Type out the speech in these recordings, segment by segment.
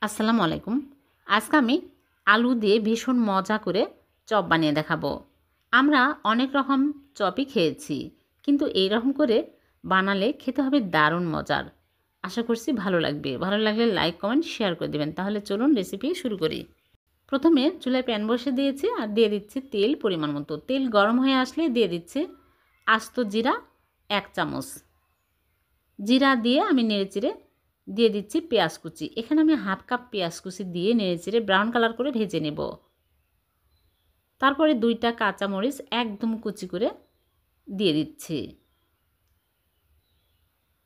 আসসালামু আলাইকুম। আজকে আমি আলু দিয়ে ভীষণ মজা করে চপ বানিয়ে দেখাবো। আমরা অনেক রকম চপই খেয়েছি, কিন্তু এই রকম করে বানালে খেতে হবে দারুণ মজার। আশা করছি ভালো লাগবে। ভালো লাগলে লাইক, কমেন্ট, শেয়ার করে দেবেন। তাহলে চলুন রেসিপি শুরু করি। প্রথমে চুলায় প্যান বসে দিয়েছি আর দিয়ে দিচ্ছি তেল পরিমাণ মতো। তেল গরম হয়ে আসলে দিয়ে দিচ্ছি আস্ত জিরা 1 চামচ। জিরা দিয়ে আমি নেড়েচেড়ে দিয়ে দিচ্ছি পেঁয়াজ কুচি। এখানে আমি হাফ কাপ পেঁয়াজ কুচি দিয়ে নেড়েচেড়ে ব্রাউন কালার করে ভেজে নেব। তারপরে 2টা কাঁচামরিচ একদম কুচি করে দিয়ে দিচ্ছি।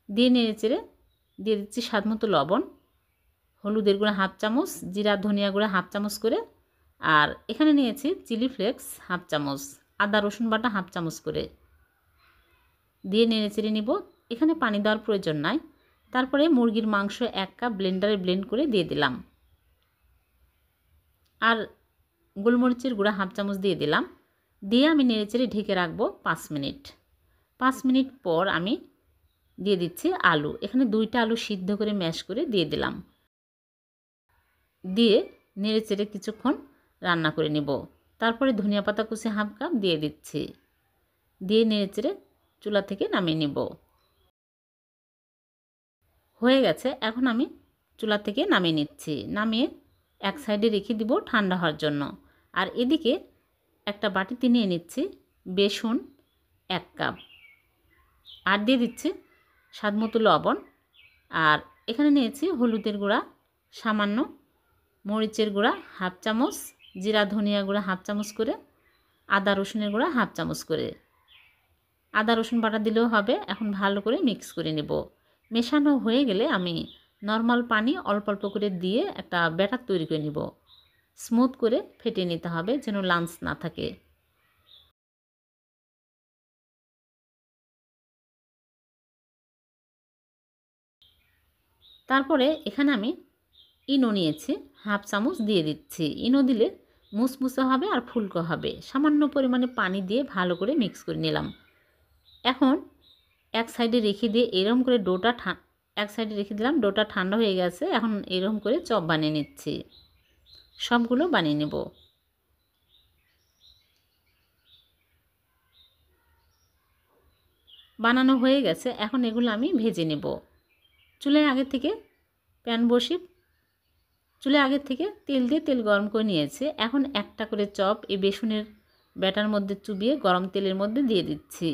দিয়ে নেড়েচেড়ে দিয়ে দিচ্ছি স্বাদমতো লবণ, হলুদের গুঁড়া হাফ চামচ, জিরা ধনিয়া গুঁড়া হাফ চামচ করে, আর এখানে নিয়েছি চিলি ফ্লেক্স হাফ চামচ, আদা রসুন বাটা হাফ চামচ করে দিয়ে নেড়েচেড়ে নিব। এখানে পানি দেওয়ার প্রয়োজন নাই। তারপরে মুরগির মাংস 1 কাপ ব্লেন্ডারে ব্লেন্ড করে দিয়ে দিলাম, আর গোলমরিচের গুঁড়া হাফ চামচ দিয়ে দিলাম। দিয়ে আমি নেড়েচেড়ে ঢেকে রাখবো 5 মিনিট। 5 মিনিট পর আমি দিয়ে দিচ্ছি আলু। এখানে 2টা আলু সিদ্ধ করে ম্যাশ করে দিয়ে দিলাম। দিয়ে নেড়েচেড়ে কিছুক্ষণ রান্না করে নেব। তারপরে ধনিয়া পাতা কুচি হাফ কাপ দিয়ে দিচ্ছি। দিয়ে নেড়েচেড়ে চুলা থেকে নামিয়ে নেব। হয়ে গেছে, এখন আমি চুলা থেকে নামিয়ে নিচ্ছি। নামিয়ে এক সাইডে রেখে দিব ঠান্ডা হওয়ার জন্য। আর এদিকে একটা বাটিতে নিয়ে নিচ্ছি বেসন 1 কাপ, আর দিয়ে দিচ্ছি স্বাদমতো লবণ। আর এখানে নিয়েছি হলুদের গুঁড়া সামান্য, মরিচের গুঁড়া হাফ চামচ, জিরা ধনিয়া গুঁড়া হাফ চামচ করে, আদা রসুনের গুঁড়া হাফ চামচ করে। আদা রসুন বাটা দিলেও হবে। এখন ভালো করে মিক্স করে নেব। মেশানো হয়ে গেলে আমি নর্মাল পানি অল্প অল্প করে দিয়ে একটা ব্যাটার তৈরি করে নেব। স্মুথ করে ফেটিয়ে নিতে হবে যেন লাম্পস না থাকে। তারপরে এখানে আমি ইনো নিয়েছি হাফ চামচ দিয়ে দিচ্ছি। ইনো দিলে মুসমুসে হবে আর ফুলকো হবে। সামান্য পরিমাণে পানি দিয়ে ভালো করে মিক্স করে নিলাম। এখন এক সাইডে রেখে দিয়ে এরকম করে এক সাইডে রেখে দিলাম। ডোটা ঠান্ডা হয়ে গেছে। এখন এরকম করে চপ বানিয়ে নিচ্ছি। সবগুলো বানিয়ে নেব। বানানো হয়ে গেছে। এখন এগুলো আমি ভেজে নেব। চুলায় আগে থেকে প্যান বসিয়ে চুলায় আগে থেকে তেল দিয়ে তেল গরম করে নিয়েছে। এখন একটা করে চপ এই বেসনের ব্যাটার মধ্যে চুবিয়ে গরম তেলের মধ্যে দিয়ে দিচ্ছি।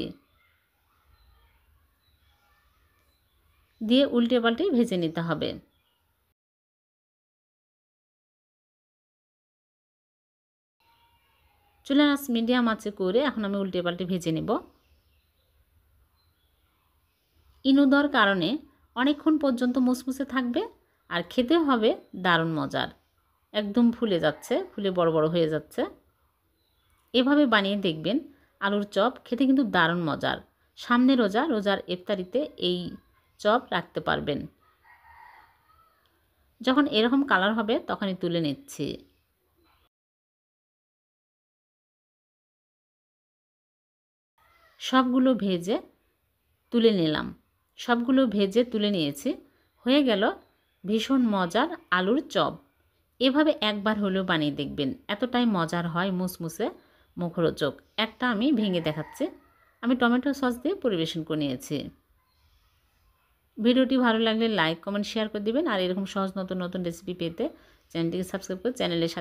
দিয়ে উল্টে পাল্টে ভেজে নিতে হবে। চুলার আঁচ মিডিয়াম আঁচে করে এখন আমি উল্টে পাল্টে ভেজে নেব। ইনো দেওয়ার কারণে অনেকক্ষণ পর্যন্ত মুসমুসে থাকবে আর খেতেও হবে দারুণ মজার। একদম ফুলে যাচ্ছে, ফুলে বড় বড় হয়ে যাচ্ছে। এভাবে বানিয়ে দেখবেন। আলুর চপ খেতে কিন্তু দারুণ মজার। সামনে রোজা, রোজার ইফতারিতে এই চপ রাখতে পারবেন। যখন এরকম কালার হবে তখনই তুলে নিচ্ছি। সবগুলো ভেজে তুলে নিলাম। সবগুলো ভেজে তুলে নিয়েছি। হয়ে গেল ভীষণ মজার আলুর চপ। এভাবে একবার হলেও বানিয়ে দেখবেন। এতটাই মজার হয়, মুসমুসে, মুখরোচক। একটা আমি ভেঙে দেখাচ্ছি। আমি টমেটো সস দিয়ে পরিবেশন করে নিয়েছি। ভিডিওটি ভালো লাগলে লাইক, কমেন্ট, শেয়ার করে দিবেন। আর এরকম সহজ নতুন নতুন রেসিপি পেতে চ্যানেলটিকে সাবস্ক্রাইব করে চ্যানেলের